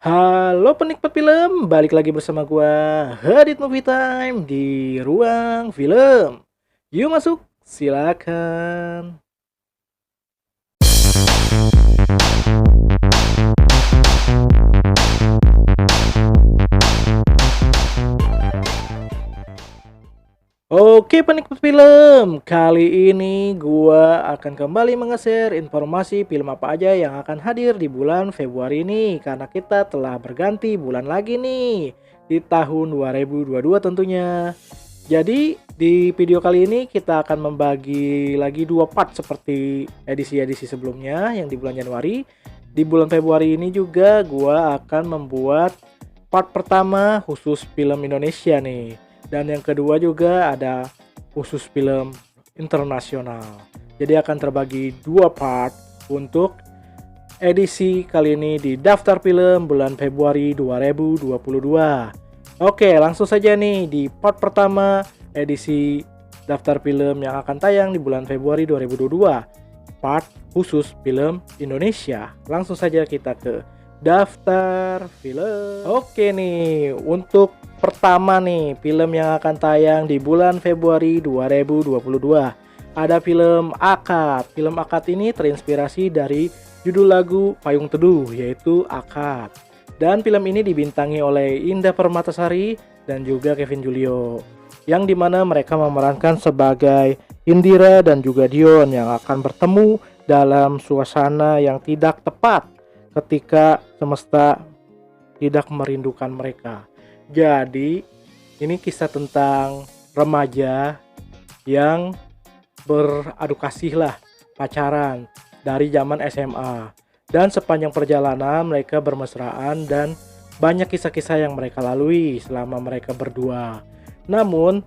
Halo penikmat film, balik lagi bersama gua Hadit Movie Time di ruang film. Yuk masuk, silakan. Oke penikmat film, kali ini gua akan kembali nge-share informasi film apa aja yang akan hadir di bulan Februari ini. Karena kita telah berganti bulan lagi nih di tahun 2022 tentunya. Jadi di video kali ini kita akan membagi lagi dua part seperti edisi-edisi sebelumnya yang di bulan Januari. Di bulan Februari ini juga gua akan membuat part pertama khusus film Indonesia nih. Dan yang kedua juga ada khusus film internasional. Jadi akan terbagi dua part untuk edisi kali ini di daftar film bulan Februari 2022. Oke, langsung saja nih di part pertama edisi daftar film yang akan tayang di bulan Februari 2022. Part khusus film Indonesia. Langsung saja kita ke daftar film. Oke nih, untuk pertama nih film yang akan tayang di bulan Februari 2022 ada film Akad. Film Akad ini terinspirasi dari judul lagu Payung Teduh yaitu Akad. Dan film ini dibintangi oleh Indah Permatasari dan juga Kevin Julio, yang dimana mereka memerankan sebagai Indira dan juga Dion yang akan bertemu dalam suasana yang tidak tepat ketika semesta tidak merindukan mereka. Jadi ini kisah tentang remaja yang beradu kasih lah, pacaran dari zaman SMA. Dan sepanjang perjalanan mereka bermesraan dan banyak kisah-kisah yang mereka lalui selama mereka berdua. Namun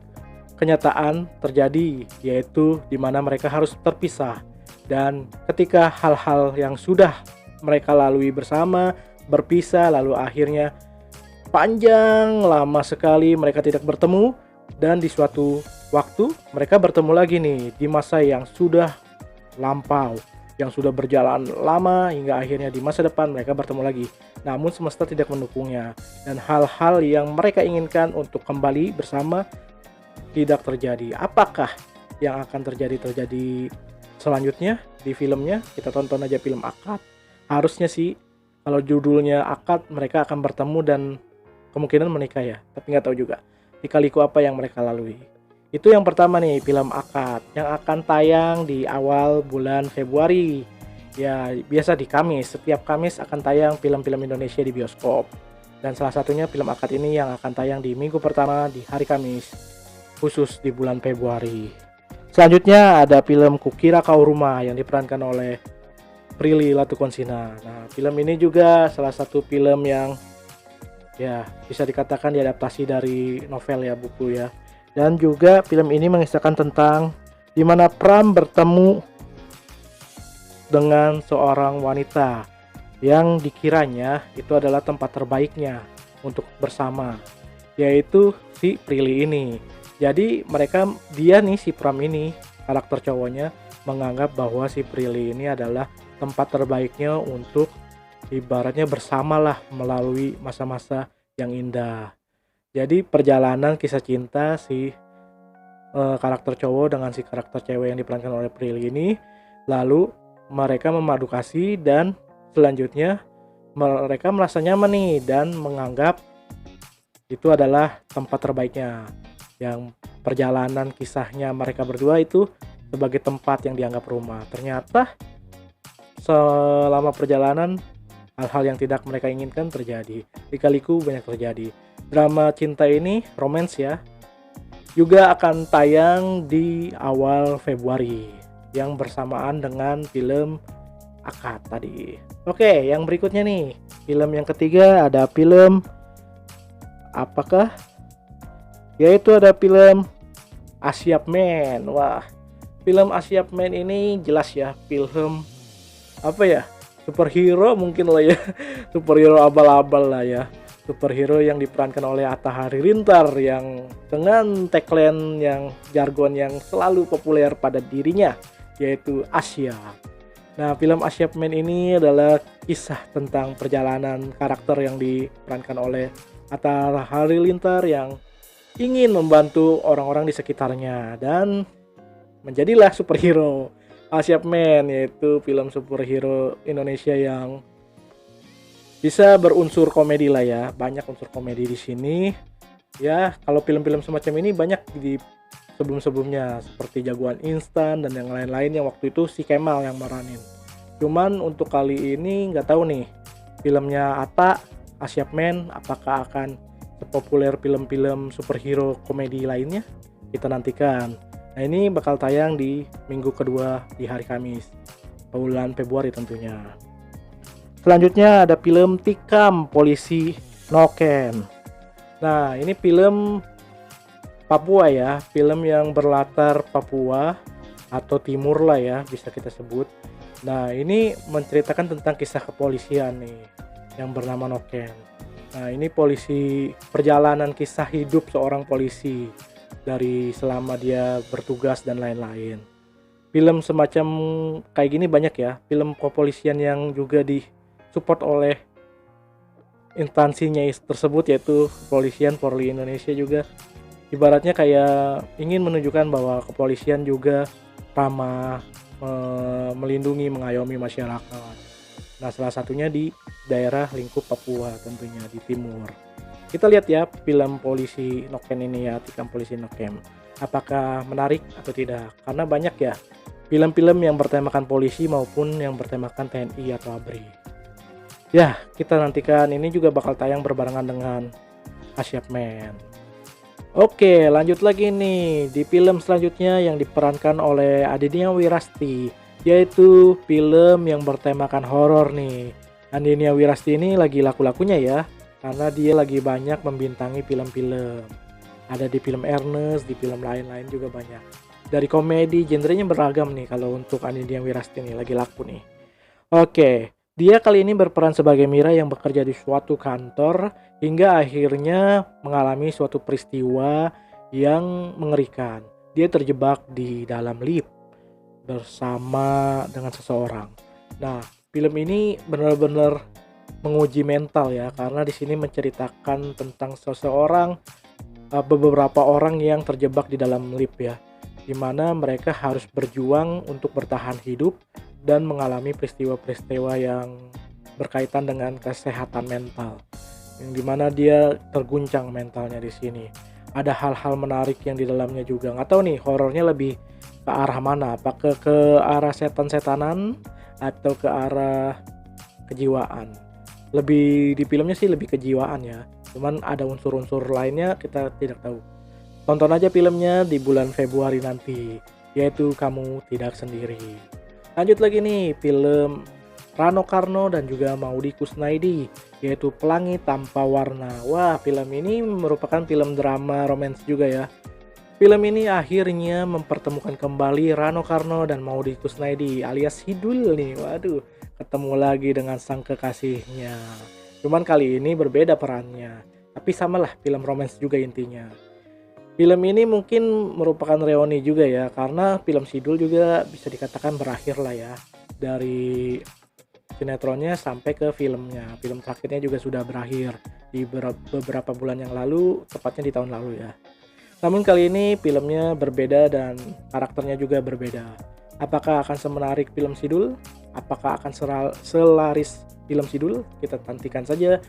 kenyataan terjadi, yaitu di mana mereka harus terpisah. Dan ketika hal-hal yang sudah mereka lalui bersama berpisah, lalu akhirnya panjang lama sekali mereka tidak bertemu, dan di suatu waktu mereka bertemu lagi nih di masa yang sudah lampau, yang sudah berjalan lama hingga akhirnya di masa depan mereka bertemu lagi. Namun semesta tidak mendukungnya dan hal-hal yang mereka inginkan untuk kembali bersama tidak terjadi. Apakah yang akan terjadi selanjutnya di filmnya? Kita tonton aja film Akad. Harusnya sih kalau judulnya Akad mereka akan bertemu dan kemungkinan menikah ya, tapi nggak tahu juga lika-liku apa yang mereka lalui. Itu yang pertama nih, film Akad yang akan tayang di awal bulan Februari. Ya, biasa di Kamis, setiap Kamis akan tayang film-film Indonesia di bioskop. Dan salah satunya film Akad ini yang akan tayang di minggu pertama di hari Kamis, khusus di bulan Februari. Selanjutnya ada film Kukira Kau Rumah yang diperankan oleh Prilly Latukonsina. Nah, film ini juga salah satu film yang ya bisa dikatakan diadaptasi dari novel ya, buku ya. Dan juga film ini mengisahkan tentang di mana Pram bertemu dengan seorang wanita yang dikiranya itu adalah tempat terbaiknya untuk bersama, yaitu si Prilly ini. Jadi dia nih si Pram ini, karakter cowoknya menganggap bahwa si Prilly ini adalah tempat terbaiknya untuk ibaratnya bersamalah melalui masa-masa yang indah. Jadi perjalanan kisah cinta si karakter cowok dengan si karakter cewek yang diperankan oleh Prilly ini, lalu mereka memadu kasih dan selanjutnya mereka merasa nyaman nih dan menganggap itu adalah tempat terbaiknya. Yang perjalanan kisahnya mereka berdua itu sebagai tempat yang dianggap rumah. Ternyata selama perjalanan hal-hal yang tidak mereka inginkan terjadi. Lika-liku banyak terjadi. Drama cinta ini romance ya, juga akan tayang di awal Februari yang bersamaan dengan film Akad tadi. Oke, yang berikutnya nih, film yang ketiga ada film apakah? Yaitu ada film Asyap Man. Wah, film Asyap Man ini jelas ya film apa ya? Superhero mungkin lah ya. Superhero abal-abal lah ya. Superhero yang diperankan oleh Atta Halilintar yang dengan tagline yang jargon yang selalu populer pada dirinya, yaitu Asia. Nah, film Achievement ini adalah kisah tentang perjalanan karakter yang diperankan oleh Atta Halilintar yang ingin membantu orang-orang di sekitarnya dan menjadilah superhero. Achievement yaitu film superhero Indonesia yang bisa berunsur komedi lah ya, banyak unsur komedi di sini. Ya, kalau film-film semacam ini banyak di sebelum-sebelumnya seperti Jagoan Instan dan yang lain-lain yang waktu itu si Kemal yang meranin. Cuman untuk kali ini nggak tahu nih filmnya Atta, Achievement apakah akan sepopuler film-film superhero komedi lainnya? Kita nantikan. Nah, ini bakal tayang di minggu kedua di hari Kamis, bulan Februari tentunya. Selanjutnya ada film Tikam Polisi Noken. Nah, ini film Papua ya, film yang berlatar Papua atau Timur lah ya, bisa kita sebut. Nah, ini menceritakan tentang kisah kepolisian nih, yang bernama Noken. Nah, ini perjalanan kisah hidup seorang polisi dari selama dia bertugas dan lain-lain. Film semacam kayak gini banyak ya, film kepolisian yang juga disupport oleh instansinya tersebut yaitu kepolisian, Polri Indonesia juga ibaratnya kayak ingin menunjukkan bahwa kepolisian juga ramah, melindungi, mengayomi masyarakat. Nah, salah satunya di daerah lingkup Papua tentunya di timur. Kita lihat ya film Polisi Noken ini ya, Tikam Polisi Noken. Apakah menarik atau tidak? Karena banyak ya film-film yang bertemakan polisi maupun yang bertemakan TNI atau ABRI. Ya, kita nantikan, ini juga bakal tayang berbarengan dengan Achievement. Oke, lanjut lagi nih di film selanjutnya yang diperankan oleh Adinia Wirasti, yaitu film yang bertemakan horor nih. Adinia Wirasti ini lagi laku-lakunya ya, karena dia lagi banyak membintangi film-film. Ada di film Ernest, di film lain-lain juga banyak. Dari komedi, genrenya beragam nih kalau untuk Adinia Wirasti nih, lagi laku nih. Oke, dia kali ini berperan sebagai Mira yang bekerja di suatu kantor hingga akhirnya mengalami suatu peristiwa yang mengerikan. Dia terjebak di dalam lift bersama dengan seseorang. Nah, film ini benar-benar menguji mental ya, karena di sini menceritakan tentang beberapa orang yang terjebak di dalam lift ya, di mana mereka harus berjuang untuk bertahan hidup dan mengalami peristiwa-peristiwa yang berkaitan dengan kesehatan mental, yang dimana dia terguncang mentalnya di sini. Ada hal-hal menarik yang di dalamnya juga. Nggak tahu nih horornya lebih ke arah mana, apa ke arah setan-setanan atau ke arah kejiwaan. Lebih di filmnya sih lebih kejiwaan ya, cuman ada unsur-unsur lainnya kita tidak tahu. Tonton aja filmnya di bulan Februari nanti, yaitu Kamu Tidak Sendiri. Lanjut lagi nih film Rano Karno dan juga Maudy Kusnaidi, yaitu Pelangi Tanpa Warna. Wah, film ini merupakan film drama romance juga ya. Film ini akhirnya mempertemukan kembali Rano Karno dan Maudy Kusnaidi alias Hidul nih. Waduh, ketemu lagi dengan sang kekasihnya. Cuman kali ini berbeda perannya, tapi samalah film romance juga intinya. Film ini mungkin merupakan reuni juga ya, karena film Sidul juga bisa dikatakan berakhir lah ya. Dari sinetronnya sampai ke filmnya. Film terakhirnya juga sudah berakhir di beberapa bulan yang lalu, tepatnya di tahun lalu ya. Namun kali ini filmnya berbeda dan karakternya juga berbeda. Apakah akan semenarik film Sidul? Apakah akan selaris film Sidul? Kita nantikan saja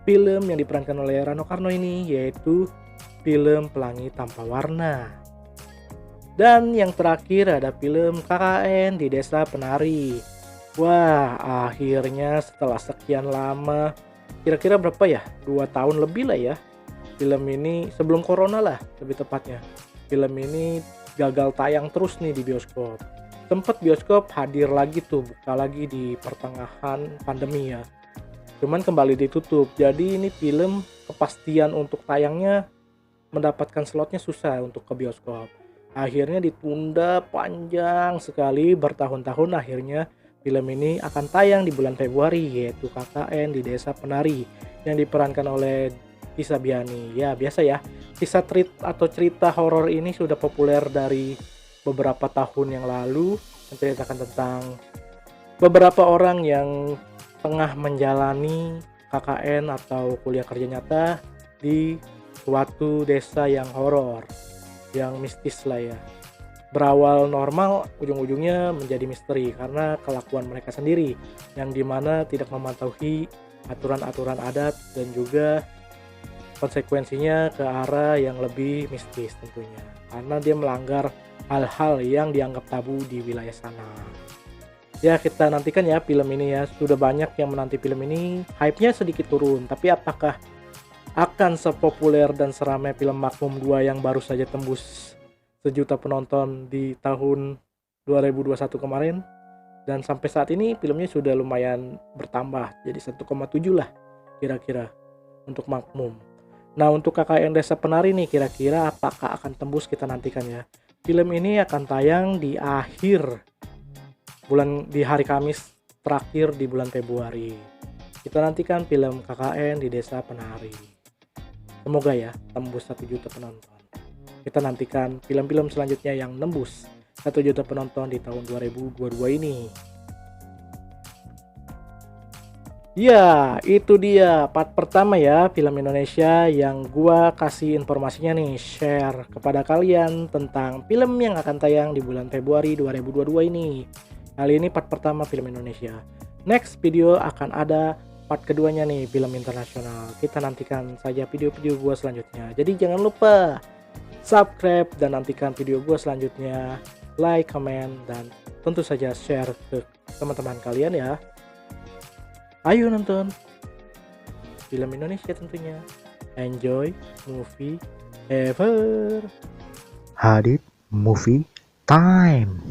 film yang diperankan oleh Rano Karno ini, yaitu film Pelangi Tanpa Warna. Dan yang terakhir ada film KKN di Desa Penari. Wah, akhirnya setelah sekian lama, kira-kira berapa ya? 2 tahun lebih lah ya. Film ini sebelum corona lah lebih tepatnya. Film ini gagal tayang terus nih di bioskop. Tempat bioskop hadir lagi tuh, buka lagi di pertengahan pandemi ya. Cuman kembali ditutup. Jadi ini film kepastian untuk tayangnya, mendapatkan slotnya susah untuk ke bioskop. Akhirnya ditunda panjang sekali bertahun-tahun. Akhirnya film ini akan tayang di bulan Februari, yaitu KKN di Desa Penari yang diperankan oleh Tisa Biani. Ya biasa ya, kisah atau cerita horor ini sudah populer dari beberapa tahun yang lalu, menceritakan tentang beberapa orang yang tengah menjalani KKN atau kuliah kerja nyata di suatu desa yang horor, yang mistis lah ya. Berawal normal, ujung-ujungnya menjadi misteri karena kelakuan mereka sendiri yang dimana tidak mematuhi aturan-aturan adat dan juga konsekuensinya ke arah yang lebih mistis tentunya karena dia melanggar hal-hal yang dianggap tabu di wilayah sana. Ya, kita nantikan ya film ini ya. Sudah banyak yang menanti film ini, hype-nya sedikit turun, tapi apakah akan sepopuler dan seramai film Makmum 2 yang baru saja tembus 1 juta penonton di tahun 2021 kemarin? Dan sampai saat ini filmnya sudah lumayan bertambah, jadi 1,7 lah kira-kira untuk Makmum. Nah, untuk KKN Desa Penari nih, kira-kira apakah akan tembus, kita nantikan ya. Film ini akan tayang di hari Kamis terakhir di bulan Februari. Kita nantikan film KKN di Desa Penari. Semoga ya tembus 1 juta penonton. Kita nantikan film-film selanjutnya yang nembus 1 juta penonton di tahun 2022 ini. Ya, itu dia part pertama ya film Indonesia yang gua kasih informasinya nih, share kepada kalian tentang film yang akan tayang di bulan Februari 2022 ini. Kali ini part pertama film Indonesia. Next video akan ada part keduanya nih, film internasional. Kita nantikan saja video-video gua selanjutnya. Jadi jangan lupa subscribe dan nantikan video gua selanjutnya. Like, comment, dan tentu saja share ke teman-teman kalian ya. Ayo nonton film Indonesia tentunya. Enjoy movie ever. Hadit Movie Time.